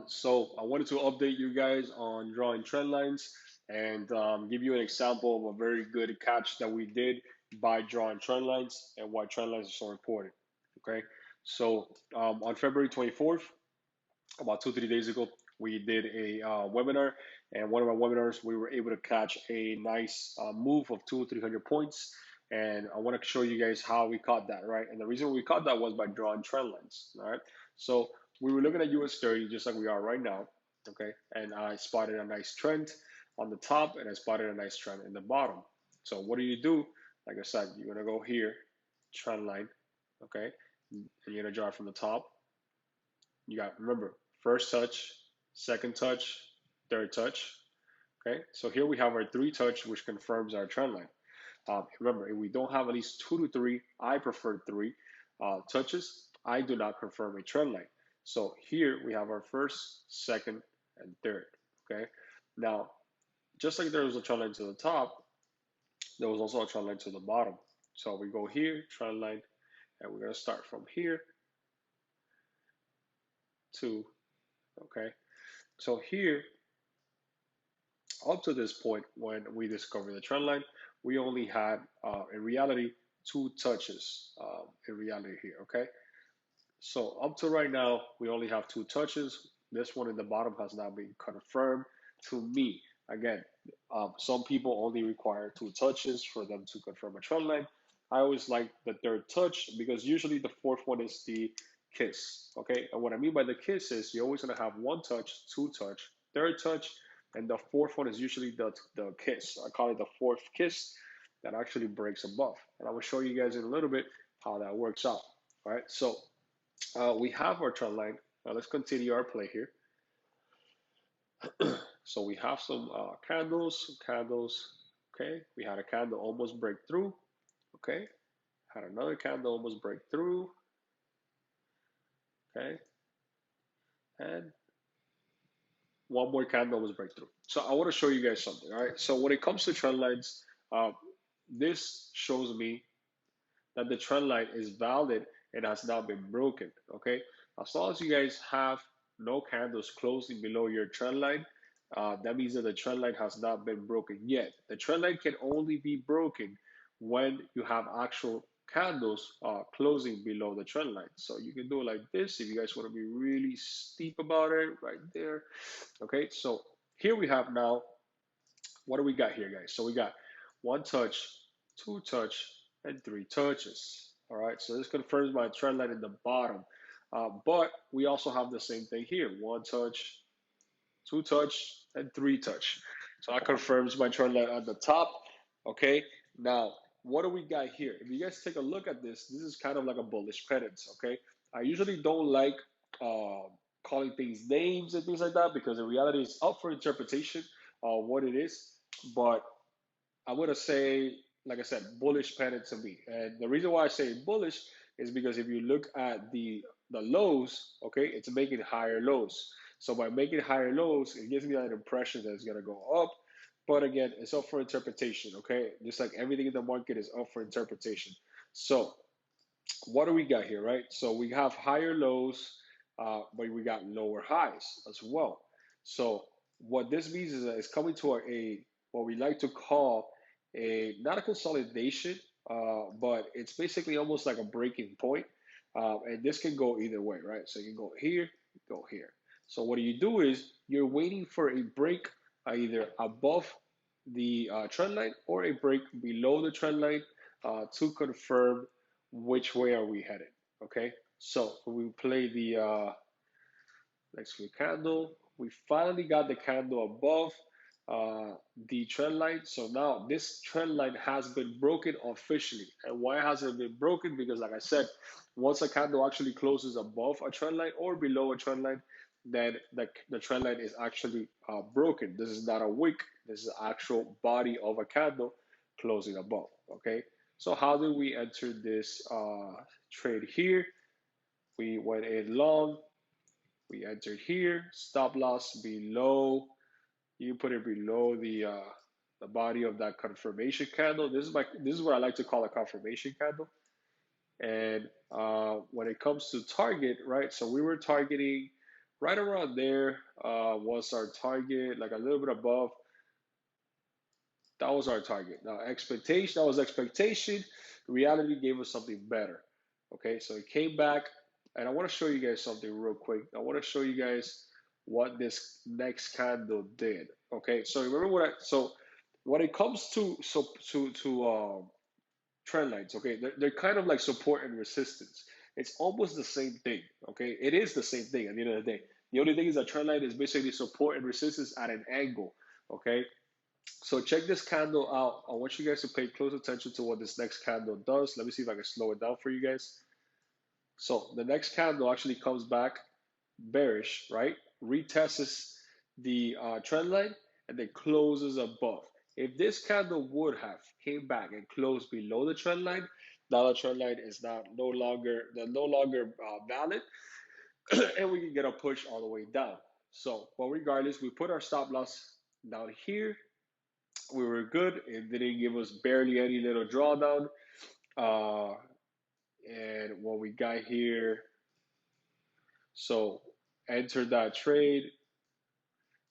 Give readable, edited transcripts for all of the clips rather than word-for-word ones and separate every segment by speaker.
Speaker 1: So I wanted to update you guys on drawing trend lines and give you an example of a very good catch that we did by drawing trend lines and why trend lines are so important. Okay, so on February 24th, about 2, 3 days ago, we did a webinar, and one of our webinars, we were able to catch a nice move of 200 or 300 points. And I want to show you guys how we caught that, right? And the reason we caught that was by drawing trend lines, all right? So we were looking at US 30 just like we are right now, okay? And I spotted a nice trend on the top, and I spotted a nice trend in the bottom. So what do? Like I said, you're gonna go here, trend line, okay? And you're gonna draw it from the top. You got, remember, first touch, second touch, third touch. Okay, so here we have our three touch, which confirms our trend line. Remember, if we don't have at least 2 to 3, I prefer three touches. I do not confirm a trend line. So here we have our first, second, and third. Okay, now just like there was a trend line to the top, there was also a trend line to the bottom. So we go here, trend line, and we're gonna start from here to, okay. So here, up to this point, when we discovered the trend line, we only had, in reality, two touches in reality here, okay? So up to right now, we only have two touches. This one in the bottom has not been confirmed to me. Again, some people only require two touches for them to confirm a trend line. I always like the third touch because usually the fourth one is the kiss, okay? And what I mean by the kiss is you're always gonna have one touch, two touch, third touch, and the fourth one is usually the kiss. I call it the fourth kiss that actually breaks above. And I will show you guys in a little bit how that works out. All right, so we have our trend line. Now let's continue our play here. So we have some candles. Okay, we had a candle almost break through. Okay, had another candle almost break through. Okay, and one more candle almost break through. So I want to show you guys something. All right, so when it comes to trend lines, uh, this shows me that the trend line is valid and has not been broken. Okay, as long as you guys have no candles closing below your trend line, that means that the trend line has not been broken yet. The trend line can only be broken when you have actual candles closing below the trend line. So you can do it like this if you guys want to be really steep about it, right there. Okay, so here we have now, what do we got here, guys? So we got one touch, two touch, and three touches. All right, so this confirms my trend line in the bottom. But we also have the same thing here, one touch, two touch, and three touch. So that confirms my trend line at the top. Okay, now what do we got here? If you guys take a look at this, this is kind of like a bullish pennant. Okay, I usually don't like calling things names and things like that because in reality it's up for interpretation what it is. But I'm gonna say, like I said, bullish pennant to me. And the reason why I say bullish is because if you look at the lows, okay, it's making higher lows. So by making higher lows, it gives me that impression that it's gonna go up. But again, it's up for interpretation, okay? Just like everything in the market is up for interpretation. So what do we got here, right? So we have higher lows, but we got lower highs as well. So what this means is that it's coming to what we like to call a not a consolidation, but it's basically almost like a breaking point. And this can go either way, right? So you can go here, go here. So what you do is you're waiting for a break either above the trend line or a break below the trend line to confirm which way are we headed. Okay, so we play the next few candle. We finally got the candle above the trend line. So now this trend line has been broken officially. And why has it been broken? Because like I said, once a candle actually closes above a trend line or below a trend line, then the trend line is actually broken. This is not a wick. This is the actual body of a candle closing above. Okay. So how do we enter this trade here? We went in long. We entered here. Stop loss below. You put it below the body of that confirmation candle. This is what I like to call a confirmation candle. And when it comes to target, right? So we were targeting right around there was our target, like a little bit above. That was our target. Now, expectation, that was expectation. Reality gave us something better. Okay, so it came back, and I want to show you guys something real quick. I want to show you guys what this next candle did. Okay, so remember what so when it comes to trend lines, okay, they're kind of like support and resistance. It's almost the same thing. Okay, it is the same thing at the end of the day. The only thing is that trend line is basically support and resistance at an angle. Okay, so check this candle out. I want you guys to pay close attention to what this next candle does. Let me see if I can slow it down for you guys. So the next candle actually comes back bearish, right? Retests the trend line and then closes above. If this candle would have came back and closed below the trend line, now the trend line is now no longer valid, and we can get a push all the way down. So, but regardless, we put our stop loss down here. We were good. It didn't give us barely any little drawdown. Uh, and what we got here, so enter that trade,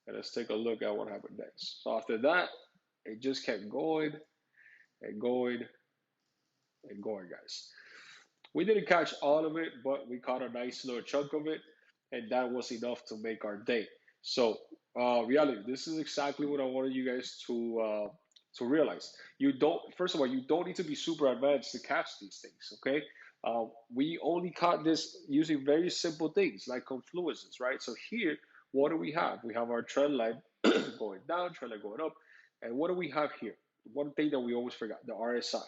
Speaker 1: and let's take a look at what happened next. So after that, it just kept going and going and going, guys. We didn't catch all of it, but we caught a nice little chunk of it, and that was enough to make our day. So, reality, this is exactly what I wanted you guys to realize. You don't, first of all, you don't need to be super advanced to catch these things. Okay, we only caught this using very simple things like confluences, right? So here, what do we have? We have our trend line going down, trend line going up, and what do we have here? One thing that we always forgot: the RSI.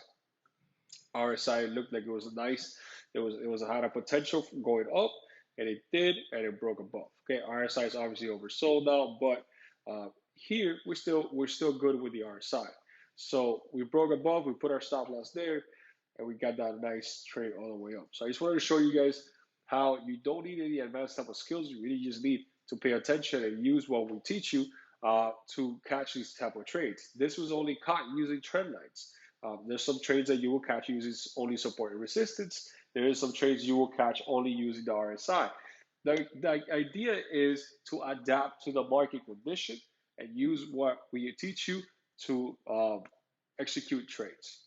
Speaker 1: RSI looked like it was nice. It was had a potential for going up, and it did, and it broke above. Okay, RSI is obviously oversold now, but here we're still good with the RSI. So we broke above, we put our stop loss there, and we got that nice trade all the way up. So I just wanted to show you guys how you don't need any advanced type of skills. You really just need to pay attention and use what we teach you to catch these type of trades. This was only caught using trend lines. There's some trades that you will catch using only support and resistance. There is some trades you will catch only using the RSI. The idea is to adapt to the market condition and use what we teach you to execute trades.